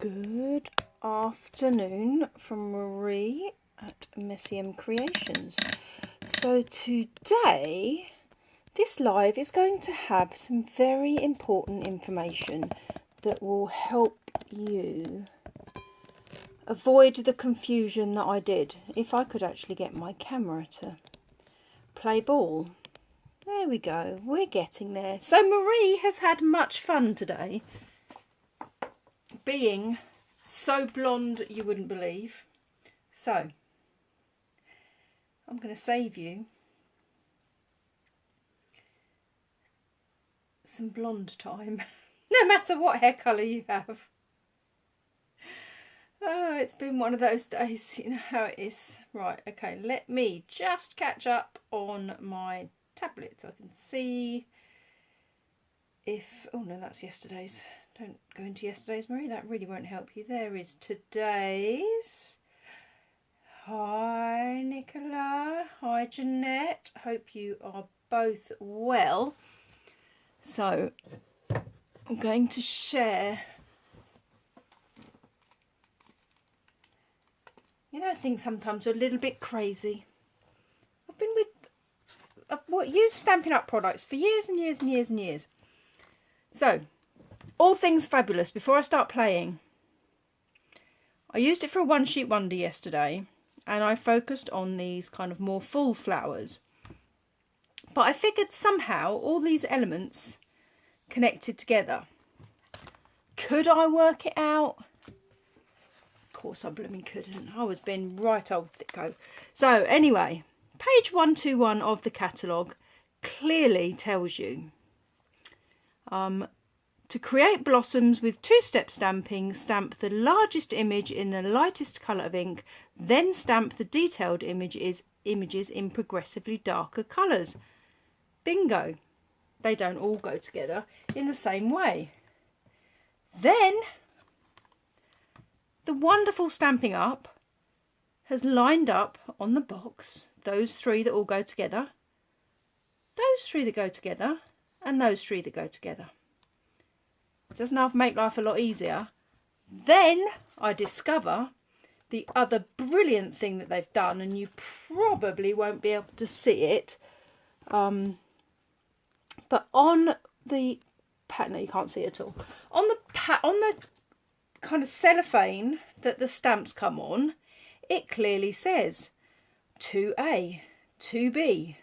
Good afternoon from Marie at Messium Creations. So today, this live is going to have some very important information that will help you avoid the confusion that I did. If I could actually get my camera to play ball. There we go, we're getting there. So Marie has had much fun today, being so blonde you wouldn't believe. So I'm going to save you some blonde time, no matter what hair colour you have. Oh, it's been one of those days, you know how it is. Right, okay, let me just catch up on my tablet so I can see if... Oh no, that's yesterday's. Don't go into yesterday's, Marie, that really won't help you. There is today's. Hi Nicola, hi Jeanette, hope you are both well. So I'm going to share, you know, things sometimes are a little bit crazy. I've used Stampin' Up products for years and years and years and years. So all things fabulous. Before I start playing, I used it for a one sheet wonder yesterday, and I focused on these kind of more full flowers. But I figured somehow all these elements connected together. Could I work it out? Of course I blooming couldn't. I was being right old thicko. So anyway, page 121 of the catalogue clearly tells you to create blossoms with two-step stamping, stamp the largest image in the lightest colour of ink, then stamp the detailed images in progressively darker colours. Bingo! They don't all go together in the same way. Then the wonderful Stampin' Up has lined up on the box those three that all go together, those three that go together, and those three that go together. Doesn't have to make life a lot easier. Then I discover the other brilliant thing that they've done, and you probably won't be able to see it, but on the pattern, no, you can't see it at all. On the kind of cellophane that the stamps come on, it clearly says 2A, 2B,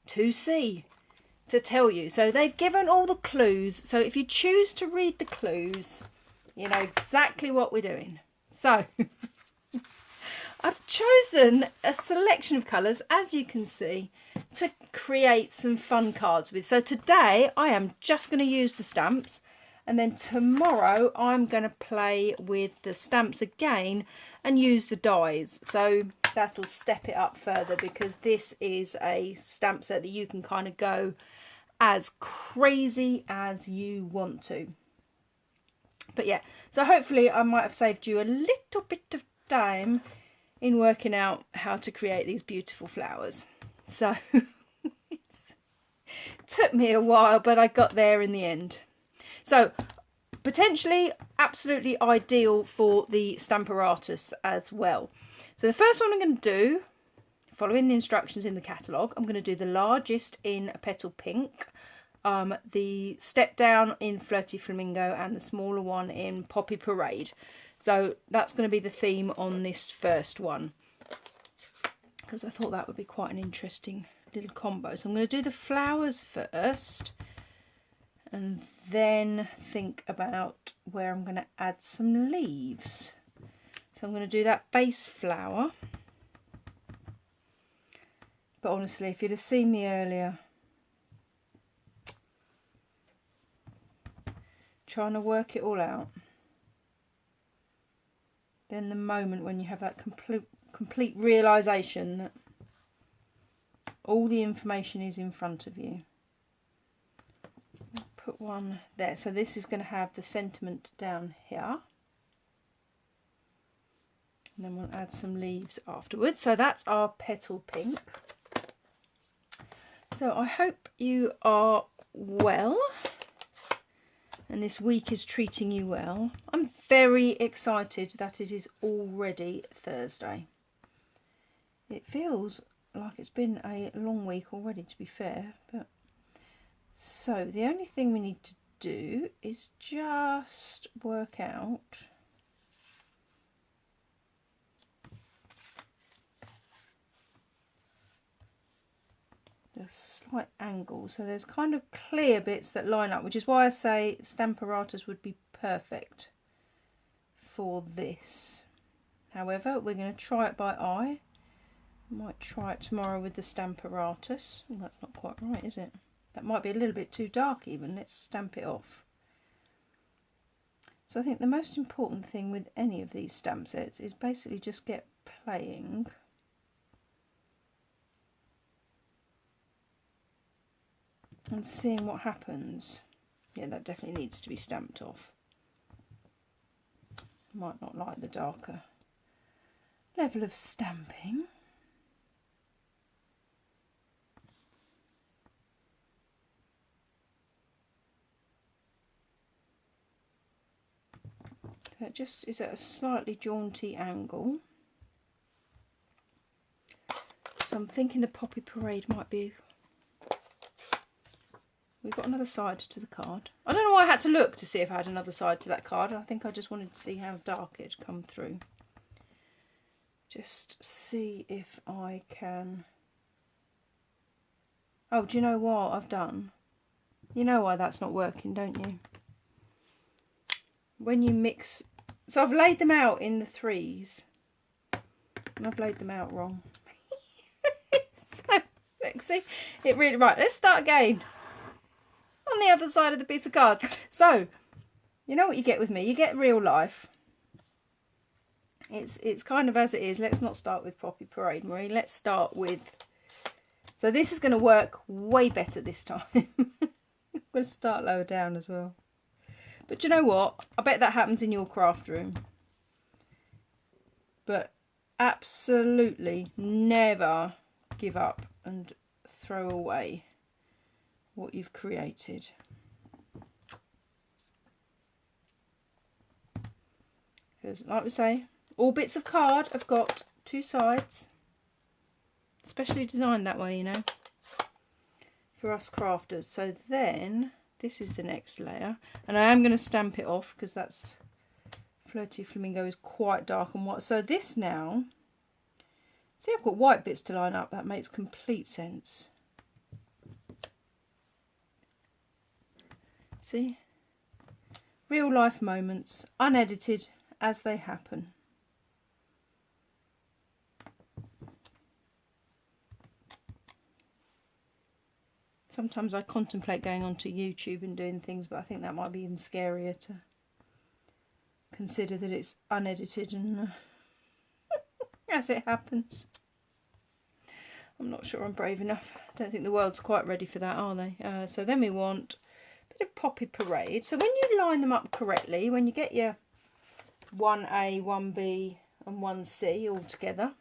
2C. To tell you. So they've given all the clues, so if you choose to read the clues, you know exactly what we're doing. So I've chosen a selection of colours, as you can see, to create some fun cards with. So today I am just going to use the stamps, and then tomorrow I'm going to play with the stamps again and use the dies. So that'll step it up further, because this is a stamp set that you can kind of go as crazy as you want to. But yeah, so hopefully I might have saved you a little bit of time in working out how to create these beautiful flowers. So it took me a while, but I got there in the end. So potentially absolutely ideal for the Stamparatus as well. So the first one I'm going to do, following the instructions in the catalogue, I'm going to do the largest in Petal Pink, the step down in Flirty Flamingo, and the smaller one in Poppy Parade. So that's going to be the theme on this first one, because I thought that would be quite an interesting little combo. So I'm going to do the flowers first, and then think about where I'm going to add some leaves. So I'm going to do that base flower. But honestly, if you'd have seen me earlier trying to work it all out, then the moment when you have that complete realisation that all the information is in front of you. Put one there. So this is going to have the sentiment down here. And then we'll add some leaves afterwards. So that's our Petal Pink. So I hope you are well and this week is treating you well. I'm very excited that it is already Thursday. It feels like it's been a long week already, to be fair. But so the only thing we need to do is just work out the slight angle. So there's kind of clear bits that line up, which is why I say Stamparatus would be perfect for this. However, we're going to try it by eye. Might try it tomorrow with the Stamparatus. Oh, that's not quite right, is it? That might be a little bit too dark even. Let's stamp it off. So I think the most important thing with any of these stamp sets is basically just get playing. And seeing what happens. Yeah, that definitely needs to be stamped off. Might not like the darker level of stamping. So it just is at a slightly jaunty angle. So I'm thinking the Poppy Parade might be... We've got another side to the card. I don't know why I had to look to see if I had another side to that card. I think I just wanted to see how dark it had come through. Just see if I can... Oh, do you know what I've done? You know why that's not working, don't you? When you mix... So I've laid them out in the threes. And I've laid them out wrong. So, see? It really... Right, let's start again. On the other side of the piece of card. So, you know what you get with me? You get real life. It's kind of as it is. Let's not start with Poppy Parade, Marie. Let's start with... So this is going to work way better this time. I'm going to start lower down as well. But you know what? I bet that happens in your craft room. But absolutely never give up and throw away what you've created. Because like we say, all bits of card have got two sides. Especially designed that way, you know, for us crafters. So then this is the next layer, and I am going to stamp it off because that's Flirty Flamingo is quite dark and white. So this now, see, I've got white bits to line up. That makes complete sense. See, real life moments, unedited as they happen. Sometimes I contemplate going onto YouTube and doing things, but I think that might be even scarier to consider that it's unedited and as it happens. I'm not sure I'm brave enough. I don't think the world's quite ready for that, are they? So then we want a bit of Poppy Parade. So when you line them up correctly, when you get your 1A, 1B and 1C all together,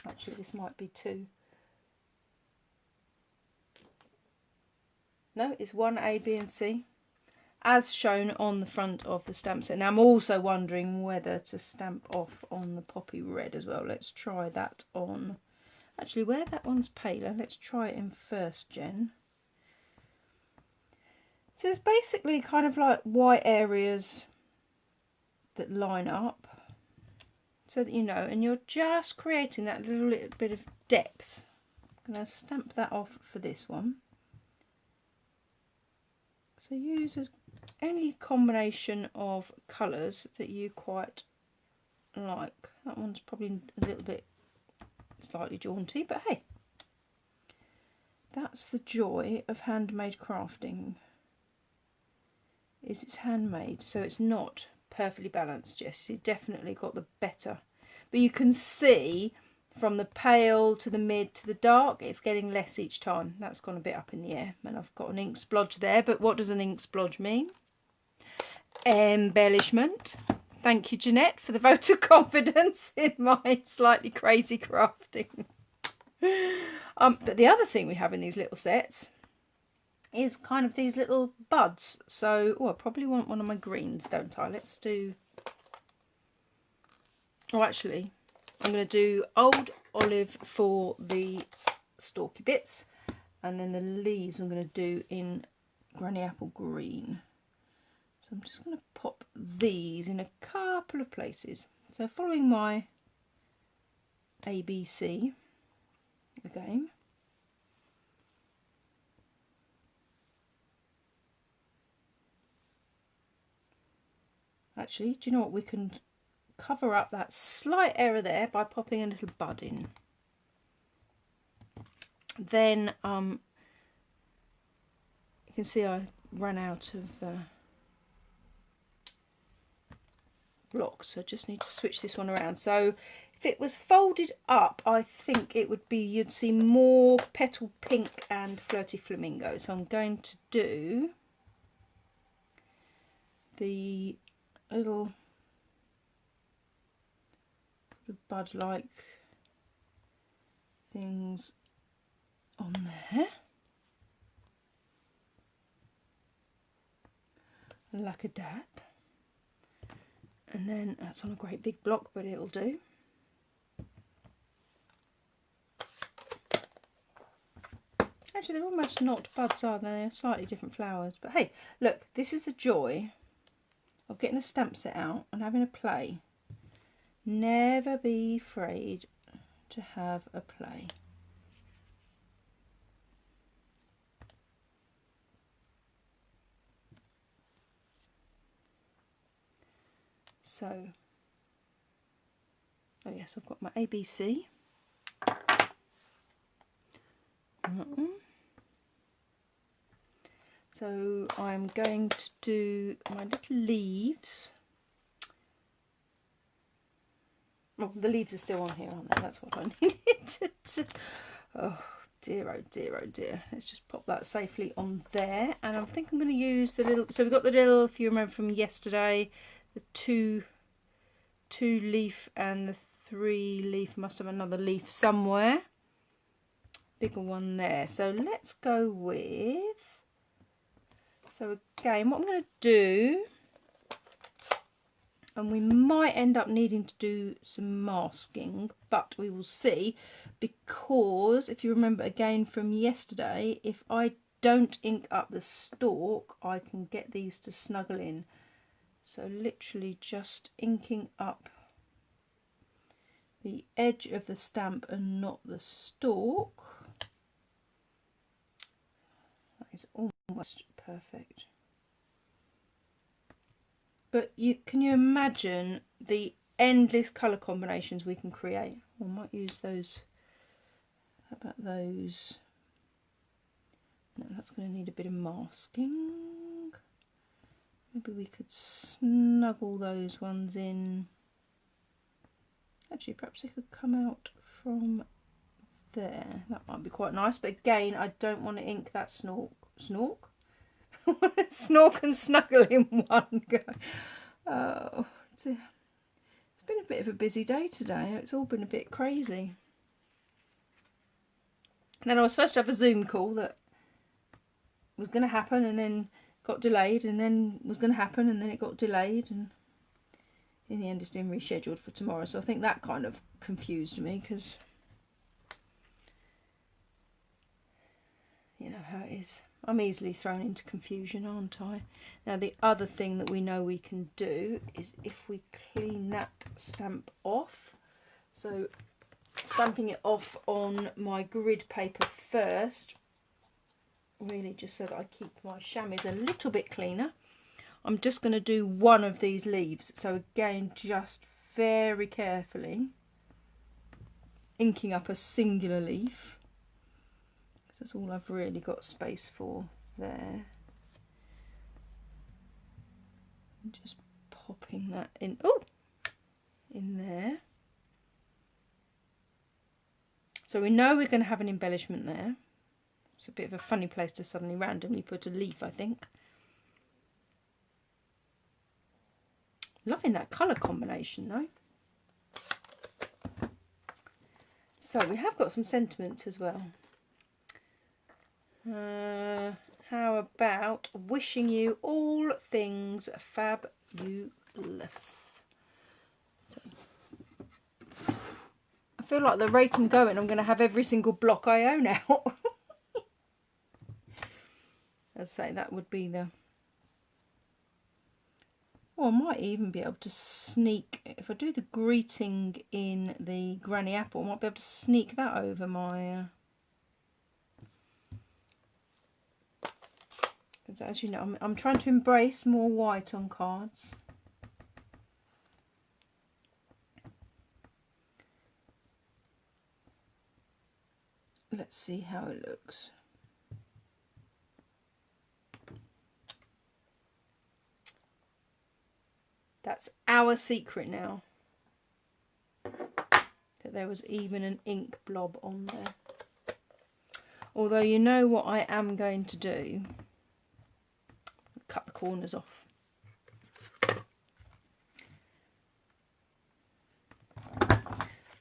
actually this might be 2. No, it's 1A, B and C, as shown on the front of the stamp set. Now I'm also wondering whether to stamp off on the Poppy Red as well. Let's try that on. Actually, where that one's paler, let's try it in first gen. So there's basically kind of like white areas that line up, so that you know, and you're just creating that little bit of depth. I'm going to stamp that off for this one. So use any combination of colours that you quite like. That one's probably a little bit slightly jaunty, but hey, that's the joy of handmade crafting. Is it's handmade, so it's not perfectly balanced. Yes, you definitely got the better, but you can see from the pale to the mid to the dark, it's getting less each time. That's gone a bit up in the air, and I've got an ink splodge there. But what does an ink splodge mean? Embellishment. Thank you, Jeanette, for the vote of confidence in my slightly crazy crafting. But the other thing we have in these little sets, is kind of these little buds. So, oh, I probably want one of my greens, don't I? Let's do... Oh, actually, I'm going to do Old Olive for the stalky bits. And then the leaves I'm going to do in Granny Apple Green. So I'm just going to pop these in a couple of places. So following my ABC again. Actually, do you know what? We can cover up that slight error there by popping a little bud in. Then you can see I ran out of blocks, so I just need to switch this one around. So if it was folded up, I think it would be, you'd see more petal pink and flirty flamingo. So I'm going to do the little bud-like things on there, like a dab, and then that's on a great big block, but it'll do. Actually, they're almost not buds, are they? They're slightly different flowers, but hey, look, this is the joy of getting a stamp set out and having a play. Never be afraid to have a play. So, oh yes, I've got my ABC. So I'm going to do my little leaves. Oh, the leaves are still on here, aren't they? That's what I needed to do. Oh dear, oh dear, oh dear. Let's just pop that safely on there. And I think I'm going to use the little, so we've got the little, if you remember from yesterday, the two leaf and the 3 leaf, must have another leaf somewhere. Bigger one there. So let's go with, so again, what I'm going to do, and we might end up needing to do some masking, but we will see, because if you remember again from yesterday, if I don't ink up the stalk, I can get these to snuggle in. So literally just inking up the edge of the stamp and not the stalk. That is almost perfect. But can you imagine the endless colour combinations we can create? I might use those. How about those? No, that's going to need a bit of masking. Maybe we could snuggle those ones in. Actually, perhaps they could come out from there. That might be quite nice. But again, I don't want to ink that snork. Snork and snuggle in one go. Oh, it's been a bit of a busy day today. It's all been a bit crazy. And then I was supposed to have a Zoom call that was going to happen and then got delayed, and then was going to happen and then it got delayed, and in the end it's been rescheduled for tomorrow. So I think that kind of confused me, because you know how it is. I'm easily thrown into confusion, aren't I? Now the other thing that we know we can do is if we clean that stamp off. So stamping it off on my grid paper first, really just so that I keep my chamois a little bit cleaner. I'm just going to do one of these leaves. So again, just very carefully inking up a singular leaf. That's all I've really got space for there. Just popping that in, in there. So we know we're going to have an embellishment there. It's a bit of a funny place to suddenly randomly put a leaf, I think. Loving that colour combination though. So we have got some sentiments as well. how about wishing you all things fabulous? So, I feel like the rate I'm going, I'm going to have every single block I own out. I'd say that would be the... Or I might even be able to sneak, if I do the greeting in the Granny Apple, I might be able to sneak that over my... as you know, I'm trying to embrace more white on cards. Let's see how it looks. That's our secret now. That there was even an ink blob on there. Although you know what I am going to do? Cut the corners off.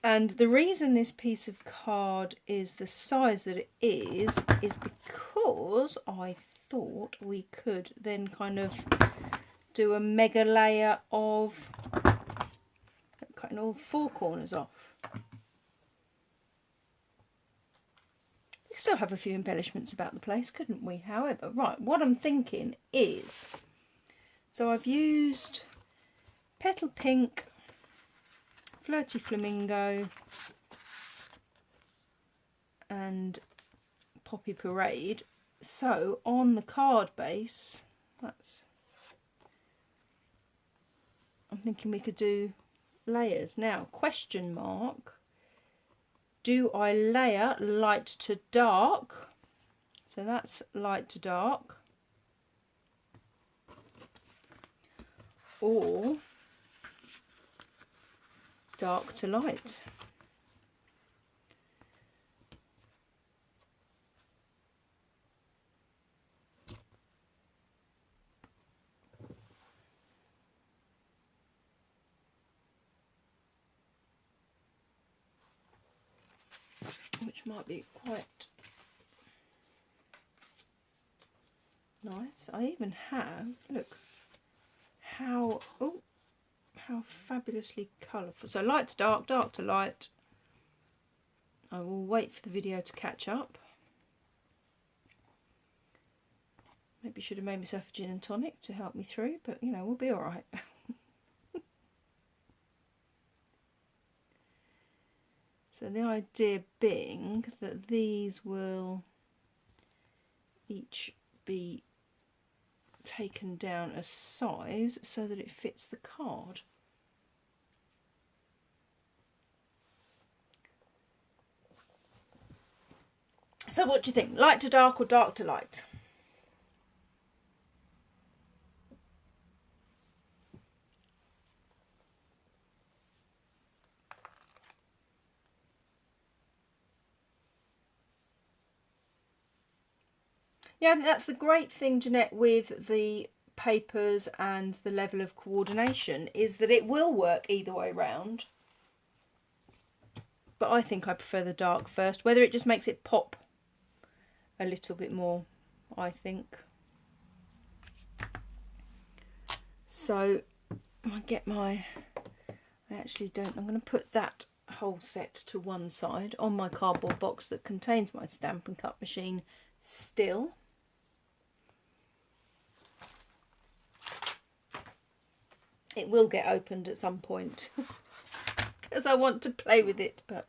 And the reason this piece of card is the size that it is because I thought we could then kind of do a mega layer of cutting all four corners off. We could still have a few embellishments about the place, couldn't we? However, right, what I'm thinking is, so I've used Petal Pink, Flirty Flamingo and Poppy Parade. So on the card base, I'm thinking we could do layers. Now, question mark, do I layer light to dark? So that's light to dark. Or dark to light. Which might be quite nice. I even have, look, how fabulously colourful. So light to dark, dark to light. I will wait for the video to catch up. Maybe should have made myself a gin and tonic to help me through, but you know, we'll be alright. So the idea being that these will each be taken down a size so that it fits the card. So what do you think? Light to dark or dark to light? Yeah, I think that's the great thing, Jeanette, with the papers and the level of coordination, is that it will work either way round. But I think I prefer the dark first, whether it just makes it pop a little bit more, I think. So I get my, I actually don't, I'm going to put that whole set to one side on my cardboard box that contains my Stampin' Cut machine still. It will get opened at some point because I want to play with it, but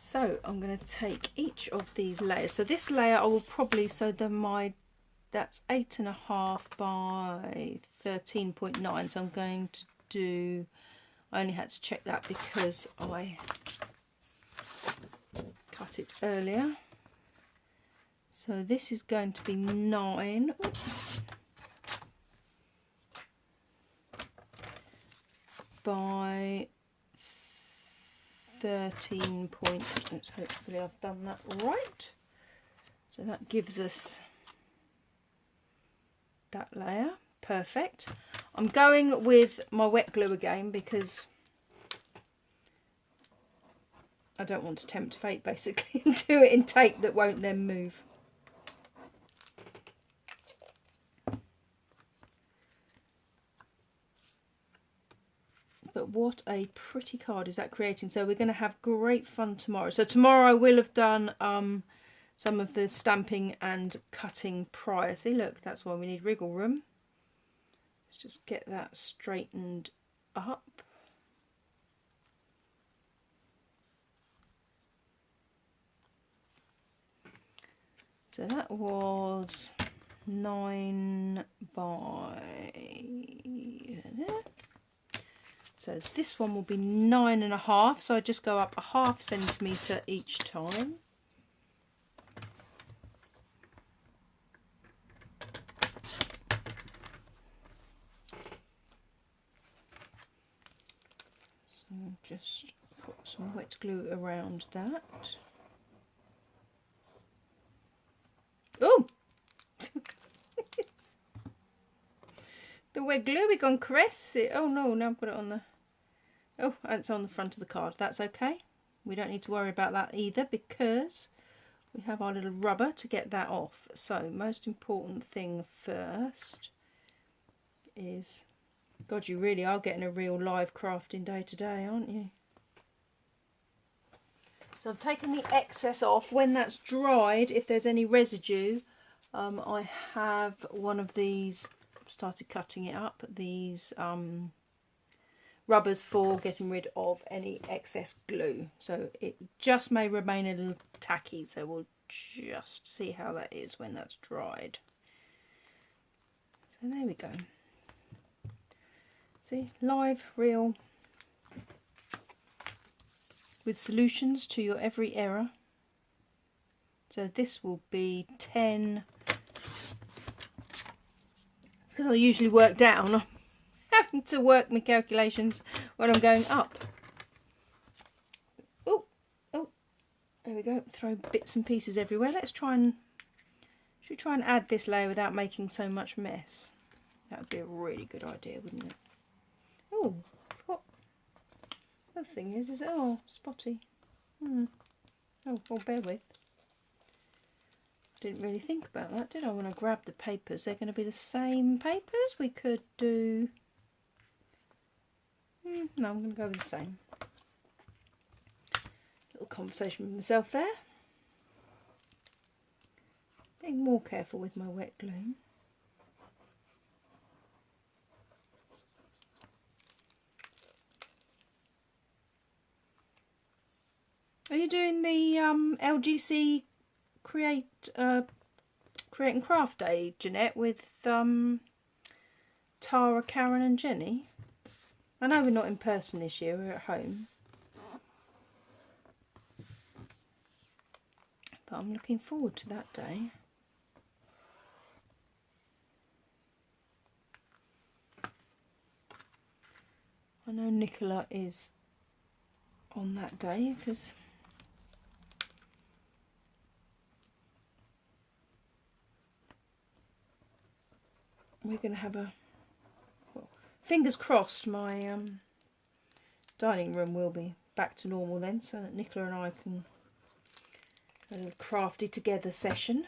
so I'm going to take each of these layers. So this layer I will probably, so that's 8.5 by 13.9. So I'm going to do, I only had to check that because I cut it earlier. So this is going to be 9 by 13 point, let's hopefully I've done that right. So that gives us that layer, perfect. I'm going with my wet glue again because I don't want to tempt fate basically and do it in tape that won't then move. But what a pretty card is that creating. So we're going to have great fun tomorrow. So tomorrow I will have done some of the stamping and cutting prior. See, look, that's why we need wriggle room. Let's just get that straightened up. So that was 9 by... So this one will be 9.5. So I just go up a ½ centimetre each time. So just put some wet glue around that. Oh! The wet glue, we gone caress it. Oh no, now I've got it on the... Oh, it's on the front of the card. That's okay. We don't need to worry about that either because we have our little rubber to get that off. So, most important thing first is... God, you really are getting a real live crafting day today, aren't you? So I've taken the excess off. When that's dried, if there's any residue, I have one of these, started cutting it up, these rubbers for getting rid of any excess glue. So it just may remain a little tacky, so we'll just see how that is when that's dried. So there we go. See, live, real, with solutions to your every error. So this will be 10. It's because I usually work down. I'm having to work my calculations when I'm going up. Oh, oh, there we go. Throw bits and pieces everywhere. Let's try and, should we try and add this layer without making so much mess? That would be a really good idea, wouldn't it? Oh, I forgot. The other thing is oh, spotty. Oh, well, bear with. Didn't really think about that, did I? When I grabbed the papers, they're going to be the same papers. We could do... no, I'm going to go with the same. Little conversation with myself there. Being more careful with my wet glue. Are you doing the LGC Create and Craft Day, Jeanette, with Tara, Karen and Jenny? I know we're not in person this year, we're at home. But I'm looking forward to that day. I know Nicola is on that day because we're going to have a, well, fingers crossed, my dining room will be back to normal then, so that Nicola and I can have a little crafty together session,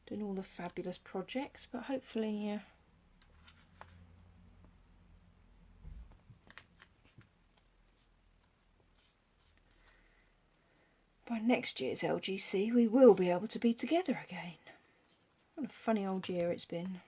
doing all the fabulous projects. But hopefully by next year's LGC we will be able to be together again. What a funny old year it's been.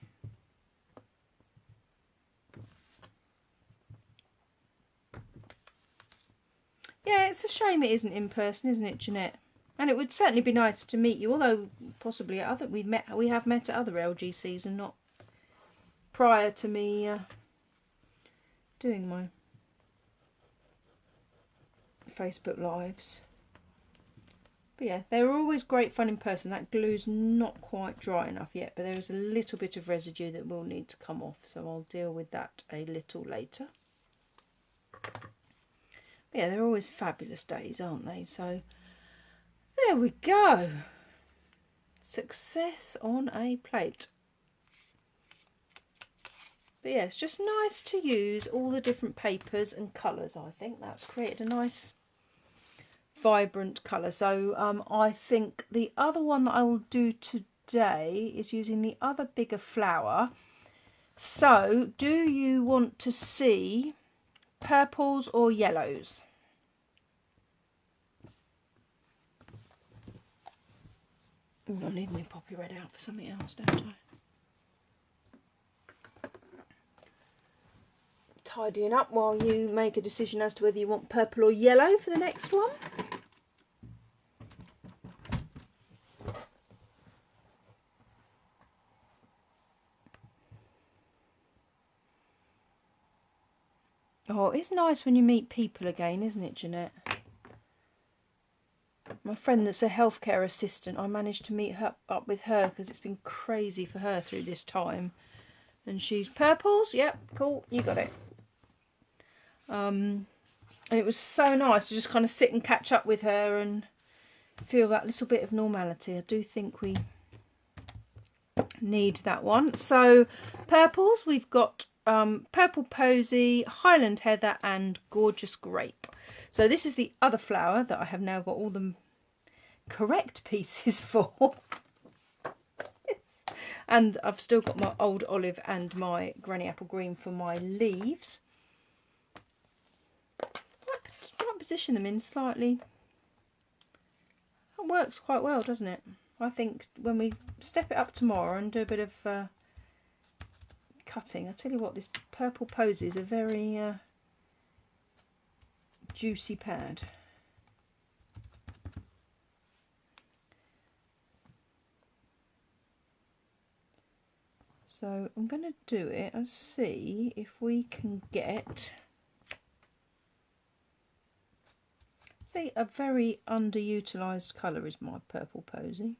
Yeah, it's a shame it isn't in person, isn't it, Jeanette? And it would certainly be nice to meet you, although possibly at other we have met at other LGCs and not prior to me doing my Facebook lives. But yeah, they were always great fun in person. That glue's not quite dry enough yet, but there is a little bit of residue that will need to come off, so I'll deal with that a little later. But yeah, they're always fabulous days, aren't they? So there we go. Success on a plate. But yeah, it's just nice to use all the different papers and colours. I think that's created a nice vibrant colour. So I think the other one that I will do today is using the other bigger flower. So do you want to see purples or yellows? I need my poppy red out for something else, don't I? Tidying up while you make a decision as to whether you want purple or yellow for the next one. Oh, it's nice when you meet people again, isn't it, Jeanette? My friend that's a healthcare assistant, I managed to meet her up with her because it's been crazy for her through this time. And she's purples, yep, cool, you got it. And it was so nice to just kind of sit and catch up with her and feel that little bit of normality. I do think we need that one. So purples, we've got Purple Posy, Highland Heather and Gorgeous Grape. So this is the other flower that I have now got all the correct pieces for. And I've still got my Old Olive and my Granny Apple Green for my leaves. Might position them in slightly. That works quite well, doesn't it? I think when we step it up tomorrow and do a bit of cutting, I tell you what, this Purple Posy is a very juicy pad. So I'm going to do it and see if we can get, see, a very underutilised colour is my Purple Posy.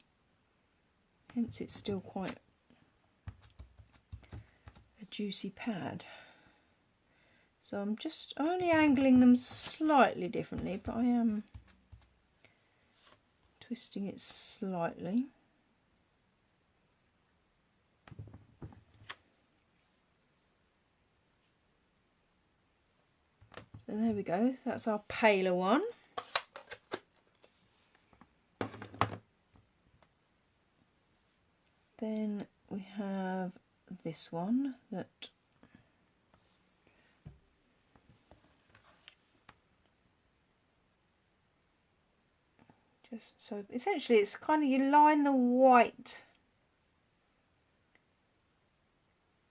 Hence it's still quite a juicy pad. So I'm just only angling them slightly differently, but I am twisting it slightly. So there we go, that's our paler one. Then we have this one that just, so essentially it's kind of, you line the white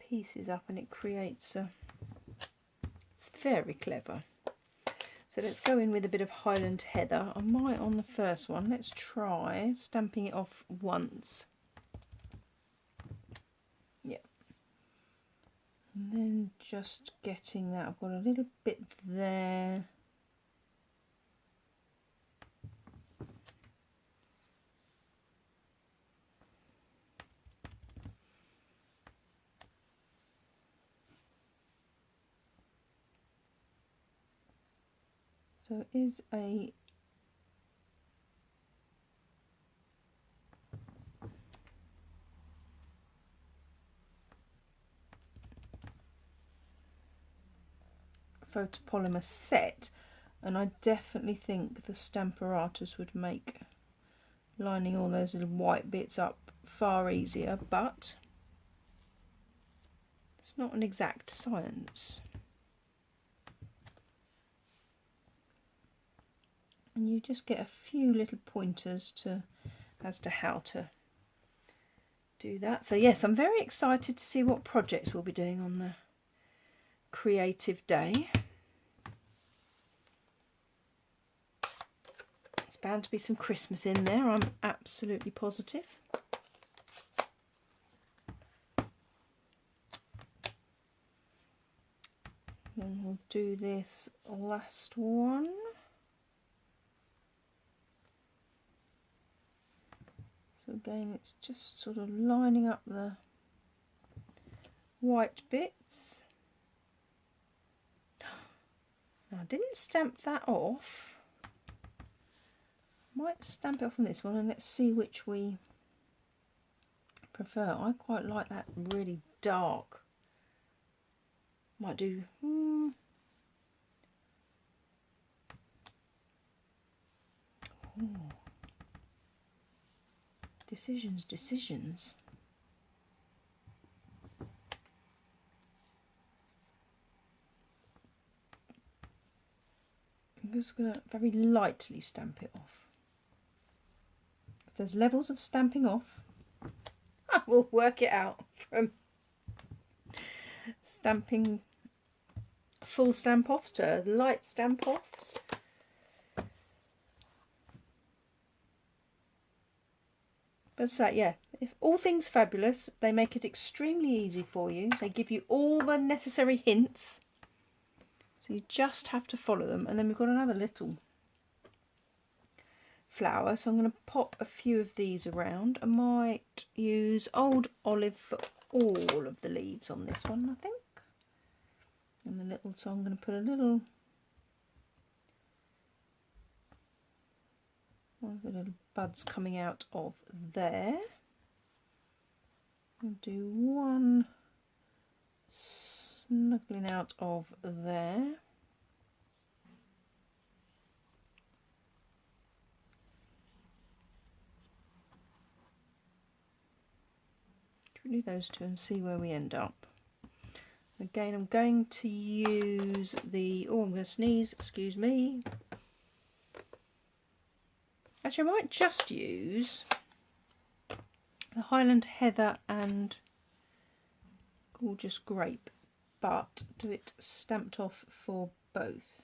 pieces up and it creates a, it's very clever. So let's go in with a bit of Highland Heather. I might on the first one, let's try stamping it off once. Yeah. And then just getting that, I've got a little bit there. So it is a photopolymer set, and I definitely think the Stamparatus would make lining all those little white bits up far easier, but it's not an exact science. And you just get a few little pointers as to how to do that. So yes, I'm very excited to see what projects we'll be doing on the creative day. There's bound to be some Christmas in there, I'm absolutely positive. And we'll do this last one. So again, it's just sort of lining up the white bits. Now, I didn't stamp that off. Might stamp it off on this one and let's see which we prefer. I quite like that really dark. Might do Ooh. Decisions, decisions. I'm just going to very lightly stamp it off. If there's levels of stamping off, I will work it out from stamping full stamp offs to light stamp offs. But so yeah, if all things fabulous, they make it extremely easy for you. They give you all the necessary hints. So you just have to follow them. And then we've got another little flower. So I'm going to pop a few of these around. I might use Old Olive for all of the leaves on this one, I think. And the little, so I'm going to put a little, one of the little buds coming out of there. I'll do one snuggling out of there. Do those two and see where we end up. Again, I'm going to use the, oh, I'm going to sneeze, excuse me. Actually, I might just use the Highland Heather and Gorgeous Grape, but do it stamped off for both.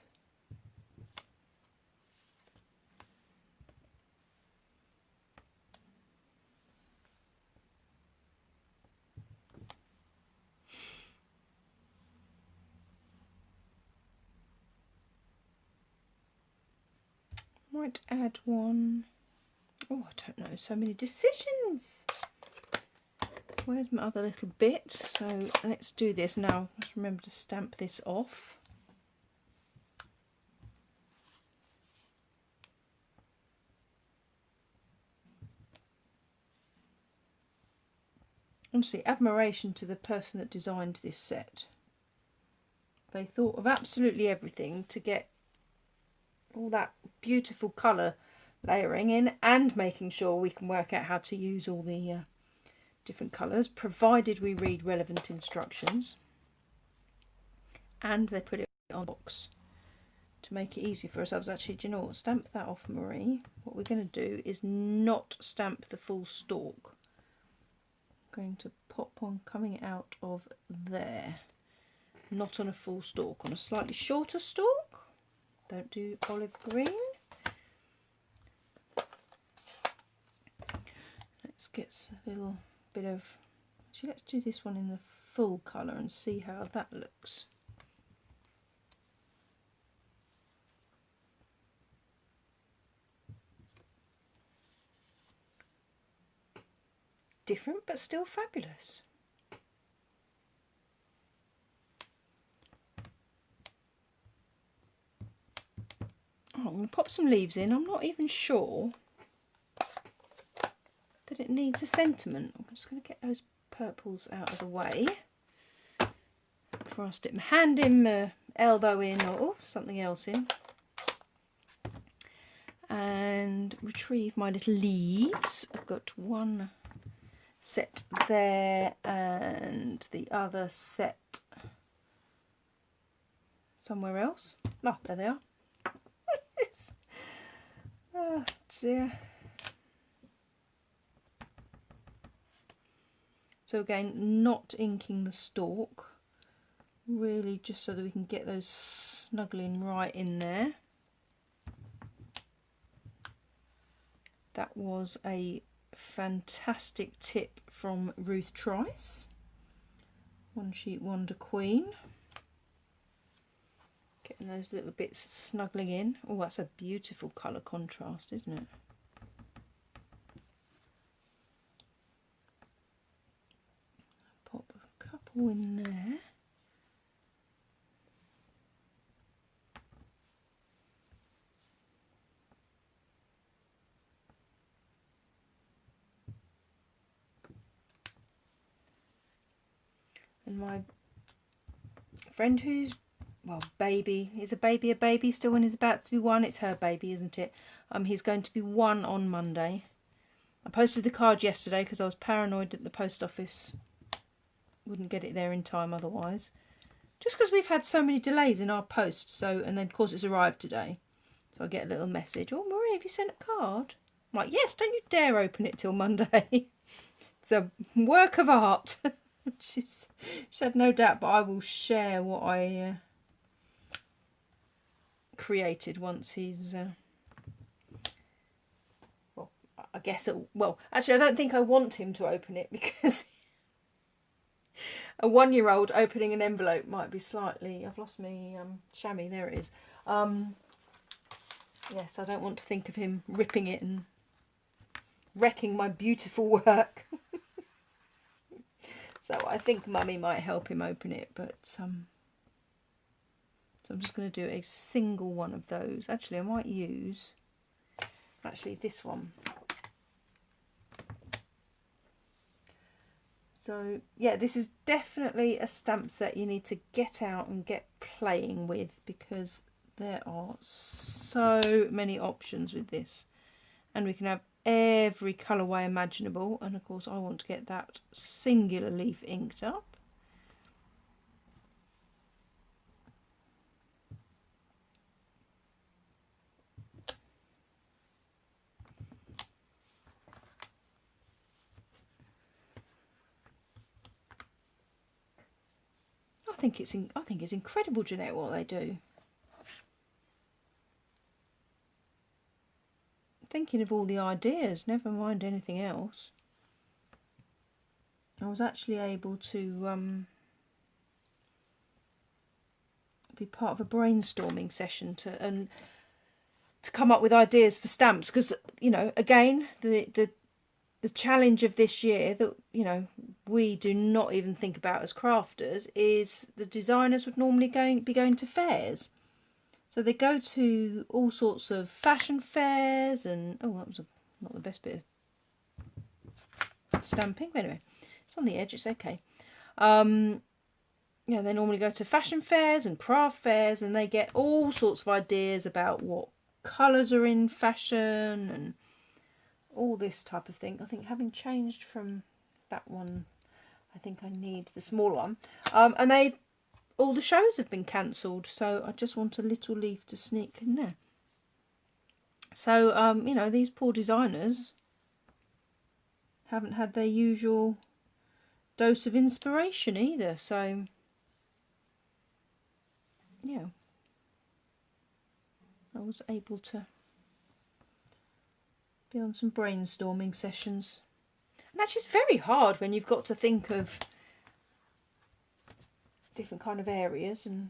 Might add one. Oh, I don't know, so many decisions. Where's my other little bit? So let's do this now. Just remember to stamp this off. Honestly, admiration to the person that designed this set. They thought of absolutely everything to get all that beautiful colour layering in and making sure we can work out how to use all the different colours, provided we read relevant instructions. And they put it on the box to make it easy for ourselves. Actually, do you know what? Stamp that off, Marie. What we're going to do is not stamp the full stalk. I'm going to pop on coming out of there. Not on a full stalk, on a slightly shorter stalk. Don't do olive green. Let's get a little bit of, actually let's do this one in the full colour and see how that looks. Different but still fabulous. Oh, I'm going to pop some leaves in. I'm not even sure that it needs a sentiment. I'm just going to get those purples out of the way before I stick my hand in, my elbow in, or something else in, and retrieve my little leaves. I've got one set there and the other set somewhere else. Oh, there they are. Oh dear. So again, not inking the stalk, really just so that we can get those snuggling right in there. That was a fantastic tip from Ruth Trice, One Sheet Wonder Queen. Getting those little bits snuggling in. Oh, that's a beautiful colour contrast, isn't it? Pop a couple in there. And my friend who's, well, baby. Is a baby still when he's about to be 1? It's her baby, isn't it? He's going to be 1 on Monday. I posted the card yesterday because I was paranoid that the post office wouldn't get it there in time otherwise. Just because we've had so many delays in our post. So, and then of course it's arrived today. So I get a little message. Oh, Marie, have you sent a card? I'm like, yes, don't you dare open it till Monday. It's a work of art. She had no doubt, but I will share what I created once he's... well, I guess... well, actually, I don't think I want him to open it because a 1-year-old opening an envelope might be slightly... I've lost my chamois. There it is. Yes, I don't want to think of him ripping it and wrecking my beautiful work. So I think Mummy might help him open it, but so I'm just going to do a single one of those. Actually, I might use this one. So yeah, this is definitely a stamp set you need to get out and get playing with, because there are so many options with this, and we can have every colourway imaginable. And of course I want to get that singular leaf inked up. I think it's incredible, Jeanette, what they do. Thinking of all the ideas, never mind anything else. I was actually able to be part of a brainstorming session to come up with ideas for stamps, because, you know, again, the challenge of this year that, you know, we do not even think about as crafters is the designers would normally be going to fairs. So they go to all sorts of fashion fairs and... oh, that was not the best bit of stamping. But anyway, it's on the edge, it's okay. Yeah, they normally go to fashion fairs and craft fairs, and they get all sorts of ideas about what colours are in fashion and all this type of thing. I think having changed from that one, I think I need the small one. And all the shows have been cancelled, so I just want a little leaf to sneak in there. So, you know, these poor designers haven't had their usual dose of inspiration either, so, yeah, I was able to be on some brainstorming sessions. And actually it's very hard when you've got to think of different kind of areas and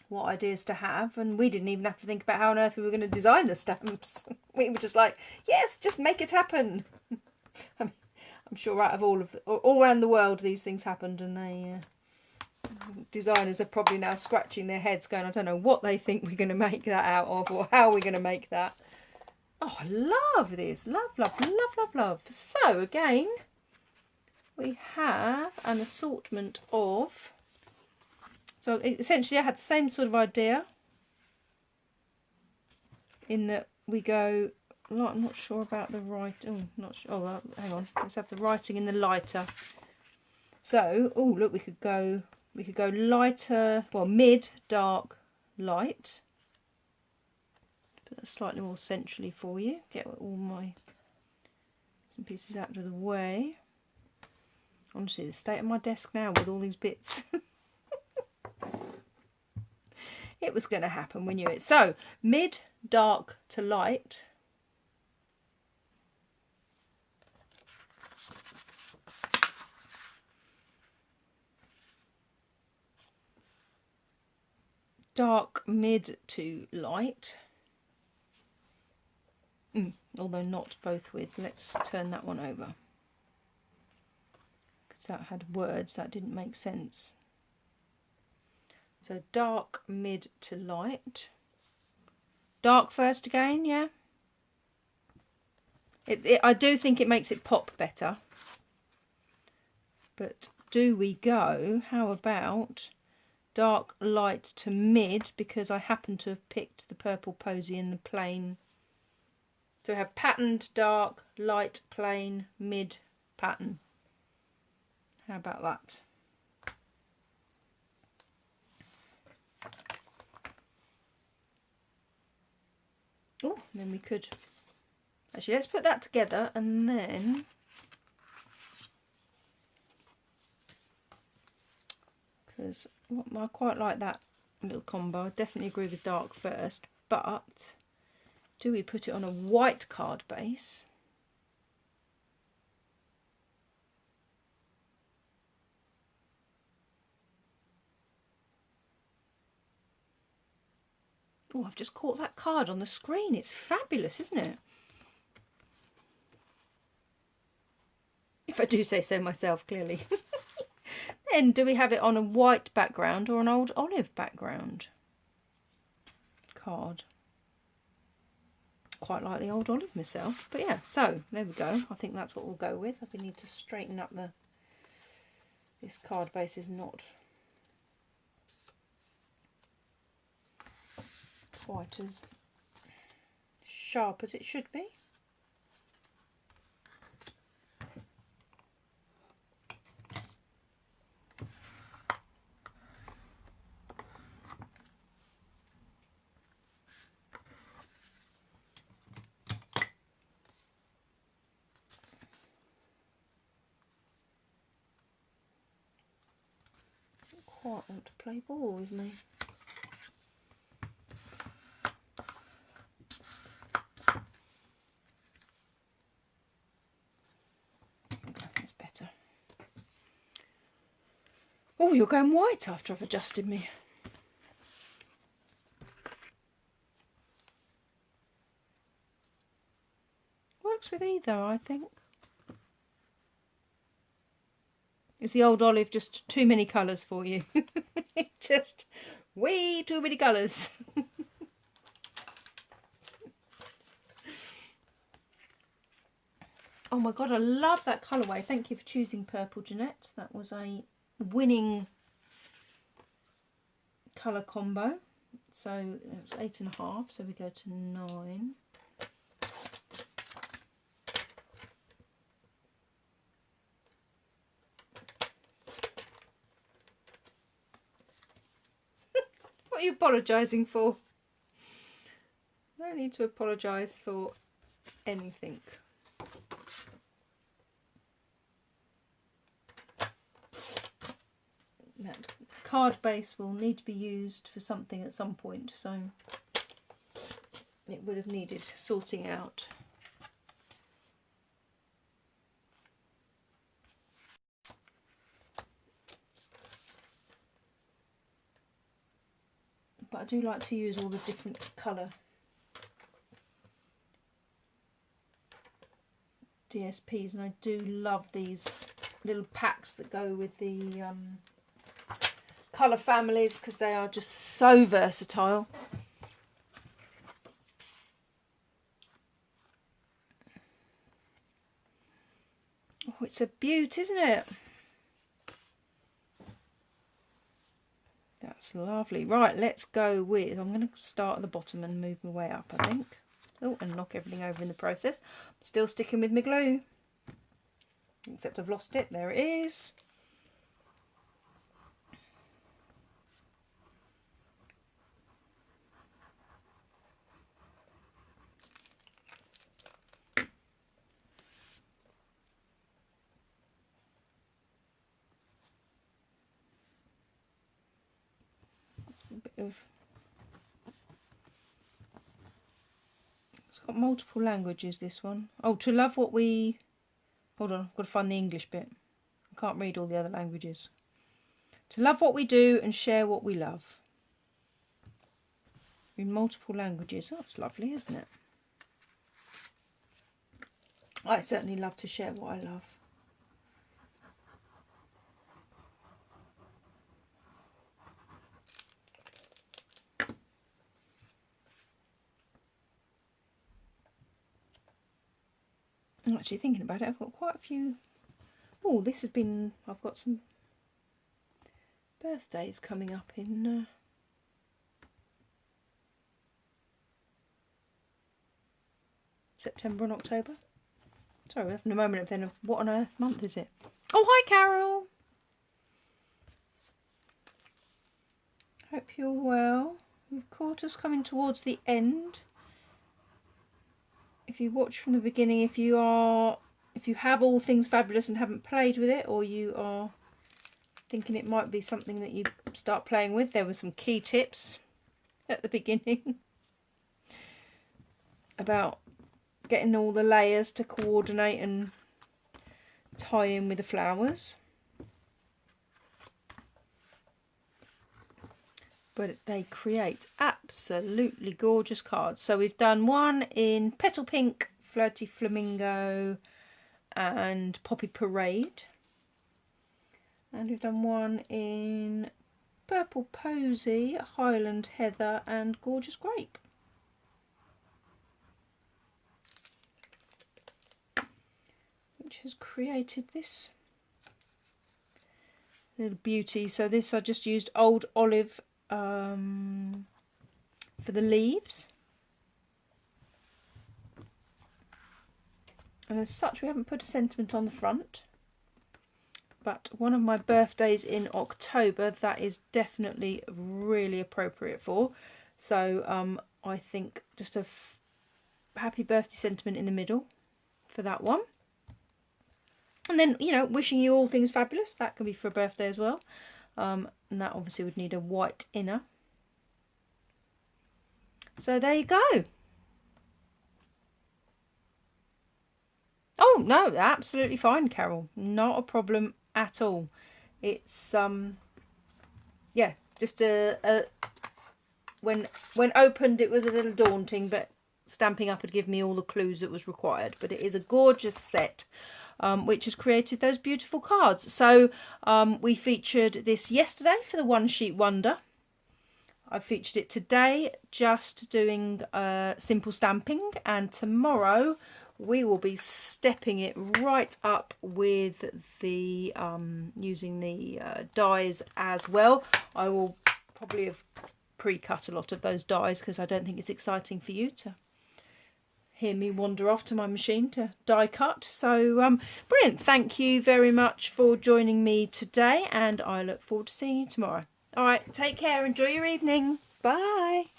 what ideas to have, and we didn't even have to think about how on earth we were going to design the stamps. We were just like, yes, just make it happen. I mean, I'm sure out of all around the world these things happened, and they designers are probably now scratching their heads going, I don't know what they think we're going to make that out of, or how we're going to make that. Oh, I love this. Love, love, love, love, love. So again, we have an assortment of... so essentially I had the same sort of idea in that we go... well, I'm not sure about the right... oh, not sure. Oh, hang on. Let's have the writing in the lighter. So, oh, look, we could go lighter, well, mid, dark, light. Put that slightly more centrally for you. Get all my some pieces out of the way. Honestly, the state of my desk now with all these bits. It was going to happen, we knew it. So, mid, dark to light. Dark, mid to light. Although not both with. Let's turn that one over. Because that had words, that didn't make sense. So dark, mid to light. Dark first again, yeah. I do think it makes it pop better. But do we go, how about dark, light to mid, because I happen to have picked the purple posy in the plain. So we have patterned, dark, light, plain, mid pattern. How about that? Oh, then we could... Actually, let's put that together and then... Because I quite like that little combo. I definitely agree with dark first, but do we put it on a white card base? Oh, I've just caught that card on the screen. It's fabulous, isn't it? If I do say so myself, clearly. Then do we have it on a white background or an old olive background card? Quite like the old olive myself, but yeah, so there we go. I think that's what we'll go with. We need to straighten up this card base is not quite as sharp as it should be. Quite want to play ball with me. That's better. Oh, you're going white after I've adjusted me. Works with either, I think. Is the old olive just too many colours for you? Just way too many colours. Oh my god, I love that colourway. Thank you for choosing purple, Jeanette. That was a winning colour combo. So it was 8.5, so we go to 9. What are you apologising for? No need to apologise for anything. That card base will need to be used for something at some point, so it would have needed sorting out. But I do like to use all the different colour DSPs, and I do love these little packs that go with the colour families because they are just so versatile. Oh, it's a beaut, isn't it? That's lovely. Right, let's go with, I'm going to start at the bottom and move my way up, I think. Oh, and knock everything over in the process. I'm still sticking with my glue. Except I've lost it. There it is. A bit of... It's got multiple languages, this one. Oh, to love what we... Hold on, I've got to find the English bit. I can't read all the other languages. To love what we do and share what we love. In multiple languages. That's lovely, isn't it? I certainly love to share what I love. I'm actually thinking about it. I've got quite a few. Oh, this has been... I've got some birthday's coming up in September and October. Sorry, we're having a moment then of what on earth month is it? Oh, hi Carol! Hope you're well. You've caught us coming towards the end. If you watch from the beginning, if you have All Things Fabulous and haven't played with it, or you are thinking it might be something that you start playing with, there were some key tips at the beginning about getting all the layers to coordinate and tie in with the flowers. But they create absolutely gorgeous cards. So we've done one in Petal Pink, Flirty Flamingo and Poppy Parade. And we've done one in Purple Posy, Highland Heather and Gorgeous Grape. Which has created this little beauty. So this I just used Old Olive for the leaves, and as such we haven't put a sentiment on the front, but one of my birthdays in October that is definitely really appropriate for. So I think just a happy birthday sentiment in the middle for that one, and then, you know, wishing you all things fabulous, that can be for a birthday as well. And that obviously would need a white inner. So there you go. Oh no, absolutely fine, Carol. Not a problem at all. It's yeah, just when opened it was a little daunting, but Stampin' Up had given me all the clues that was required. But it is a gorgeous set. Which has created those beautiful cards. So we featured this yesterday for the One Sheet Wonder. I featured it today just doing simple stamping, and tomorrow we will be stepping it right up with the using the dies as well. I will probably have pre-cut a lot of those dies because I don't think it's exciting for you to hear me wander off to my machine to die cut. So brilliant. Thank you very much for joining me today, and I look forward to seeing you tomorrow. All right, take care. Enjoy your evening. Bye.